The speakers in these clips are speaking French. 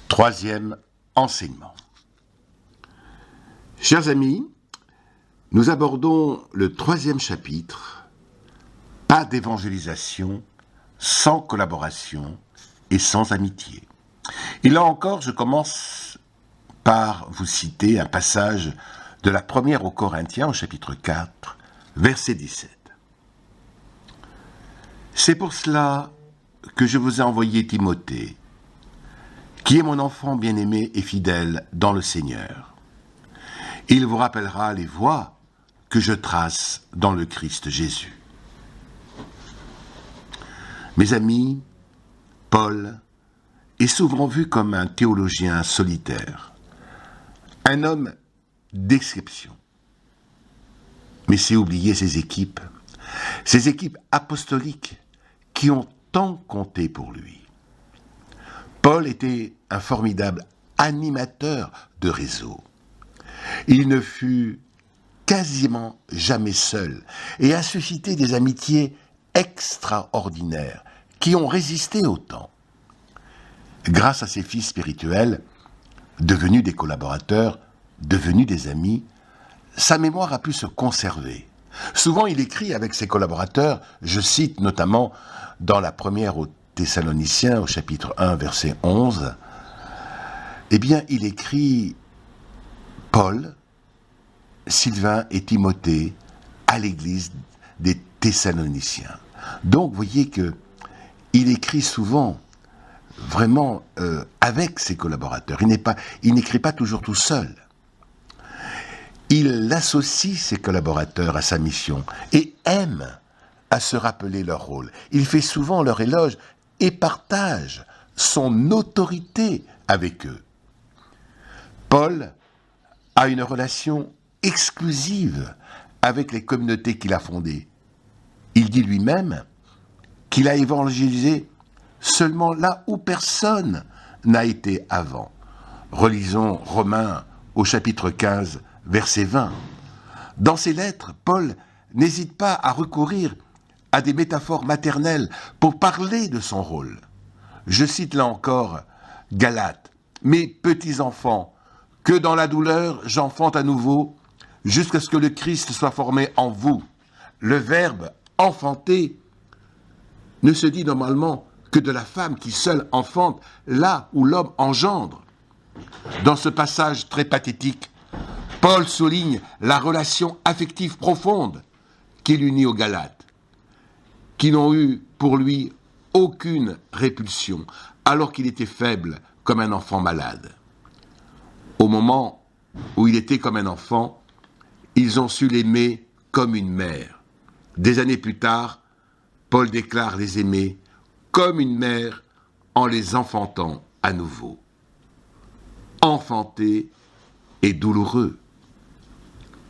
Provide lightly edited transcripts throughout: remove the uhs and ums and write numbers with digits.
Troisième enseignement. Chers amis, nous abordons le troisième chapitre, pas d'évangélisation sans collaboration et sans amitié. Et là encore, je commence par vous citer un passage de la première aux Corinthiens au chapitre 4, verset 17. C'est pour cela que je vous ai envoyé Timothée, qui est mon enfant bien-aimé et fidèle dans le Seigneur. Il vous rappellera les voies que je trace dans le Christ Jésus. Mes amis, Paul est souvent vu comme un théologien solitaire, un homme d'exception. Mais c'est oublier ces équipes apostoliques qui ont tant compté pour lui. Paul était un formidable animateur de réseau. Il ne fut quasiment jamais seul et a suscité des amitiés extraordinaires qui ont résisté au temps. Grâce à ses fils spirituels, devenus des collaborateurs, devenus des amis, sa mémoire a pu se conserver. Souvent, il écrit avec ses collaborateurs, je cite notamment dans la première aux Thessaloniciens, au chapitre 1, verset 11, il écrit Paul, Sylvain et Timothée à l'église des Thessaloniciens. Donc, vous voyez qu'il écrit souvent, vraiment, avec ses collaborateurs. Il n'écrit pas toujours tout seul. Il associe ses collaborateurs à sa mission et aime à se rappeler leur rôle. Il fait souvent leur éloge et partage son autorité avec eux. Paul a une relation exclusive avec les communautés qu'il a fondées. Il dit lui-même qu'il a évangélisé seulement là où personne n'a été avant. Relisons Romains au chapitre 15, verset 20. Dans ses lettres, Paul n'hésite pas à recourir à des métaphores maternelles pour parler de son rôle. Je cite là encore Galates. « Mes petits enfants, que dans la douleur j'enfante à nouveau, jusqu'à ce que le Christ soit formé en vous. » Le verbe « enfanter » ne se dit normalement que de la femme qui seule enfante là où l'homme engendre. Dans ce passage très pathétique, Paul souligne la relation affective profonde qui l'unit aux Galates, qui n'ont eu pour lui aucune répulsion, alors qu'il était faible comme un enfant malade. Au moment où il était comme un enfant, ils ont su l'aimer comme une mère. Des années plus tard, Paul déclare les aimer comme une mère en les enfantant à nouveau. Enfanter est douloureux.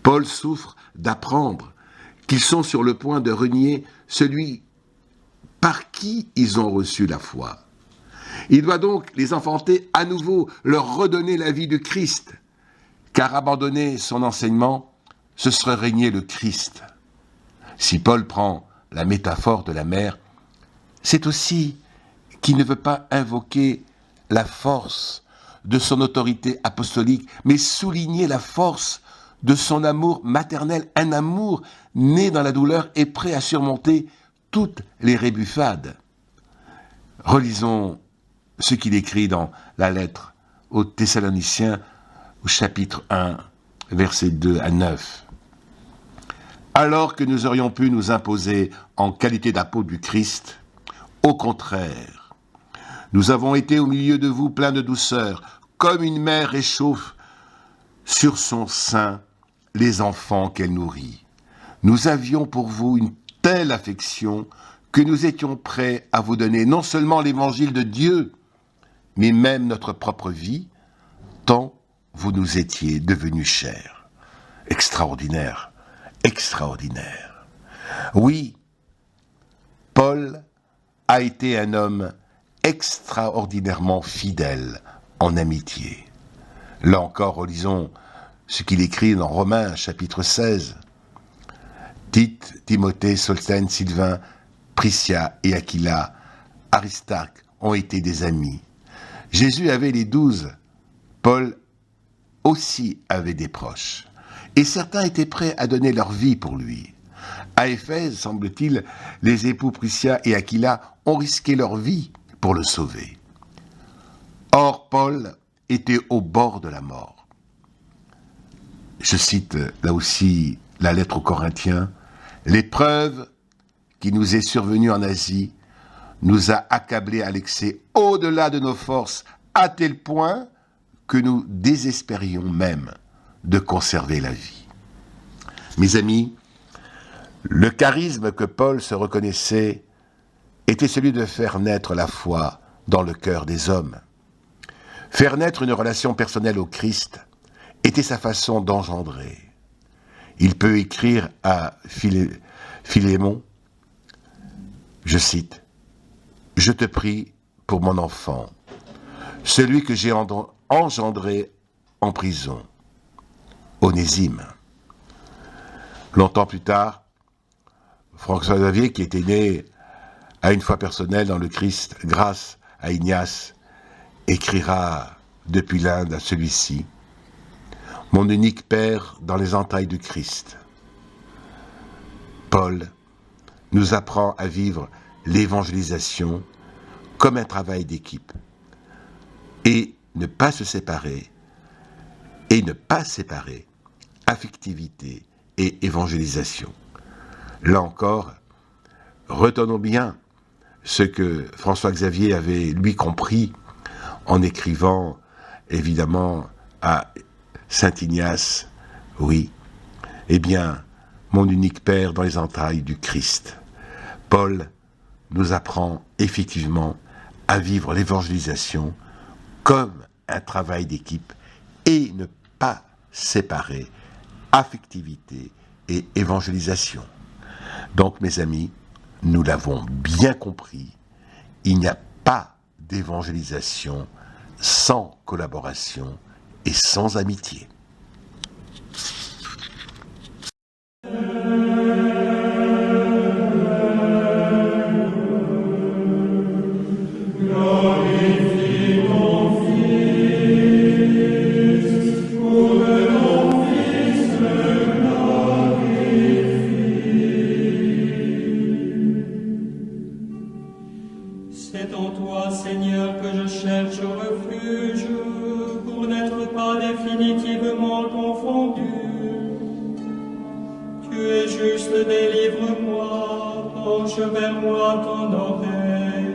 Paul souffre d'apprendre qu'ils sont sur le point de renier celui par qui ils ont reçu la foi. Il doit donc les enfanter à nouveau, leur redonner la vie du Christ, car abandonner son enseignement, ce serait régner le Christ. Si Paul prend la métaphore de la mère, c'est aussi qu'il ne veut pas invoquer la force de son autorité apostolique, mais souligner la force de son amour maternel, un amour né dans la douleur et prêt à surmonter toutes les rébuffades. Relisons ce qu'il écrit dans la lettre aux Thessaloniciens, au chapitre 1, versets 2 à 9. Alors que nous aurions pu nous imposer en qualité d'apôtres du Christ, au contraire, nous avons été au milieu de vous pleins de douceur, comme une mère réchauffe sur son sein les enfants qu'elle nourrit. Nous avions pour vous une telle affection que nous étions prêts à vous donner non seulement l'évangile de Dieu, mais même notre propre vie, tant vous nous étiez devenus chers. Extraordinaire, extraordinaire. Oui, Paul a été un homme extraordinairement fidèle en amitié. Là encore, relisons ce qu'il écrit dans Romains, chapitre 16. Tite, Timothée, Solsthène, Sylvain, Priscia et Aquila, Aristarque ont été des amis. Jésus avait les 12, Paul aussi avait des proches. Et certains étaient prêts à donner leur vie pour lui. À Éphèse, semble-t-il, les époux Priscia et Aquila ont risqué leur vie pour le sauver. Or, Paul était au bord de la mort. Je cite là aussi la lettre aux Corinthiens. « L'épreuve qui nous est survenue en Asie nous a accablés à l'excès au-delà de nos forces, à tel point que nous désespérions même de conserver la vie. » Mes amis, le charisme que Paul se reconnaissait était celui de faire naître la foi dans le cœur des hommes. Faire naître une relation personnelle au Christ était sa façon d'engendrer. Il peut écrire à Philémon, je cite, « Je te prie pour mon enfant, celui que j'ai engendré en prison, Onésime. » Longtemps plus tard, François Xavier, qui était né à une foi personnelle dans le Christ grâce à Ignace, écrira depuis l'Inde à celui-ci, « Mon unique Père dans les entrailles du Christ. » Paul nous apprend à vivre l'évangélisation comme un travail d'équipe et ne pas se séparer, affectivité et évangélisation. Là encore, retenons bien ce que François Xavier avait lui compris en écrivant évidemment à Saint Ignace, oui, eh bien, mon unique Père dans les entrailles du Christ. Paul nous apprend effectivement à vivre l'évangélisation comme un travail d'équipe et ne pas séparer affectivité et évangélisation. Donc, mes amis, nous l'avons bien compris, il n'y a pas d'évangélisation sans collaboration et sans amitié. C'est en toi, Seigneur, que je cherche refuge, pour n'être pas définitivement confondu. Tu es juste, délivre-moi, penche vers moi ton oreille.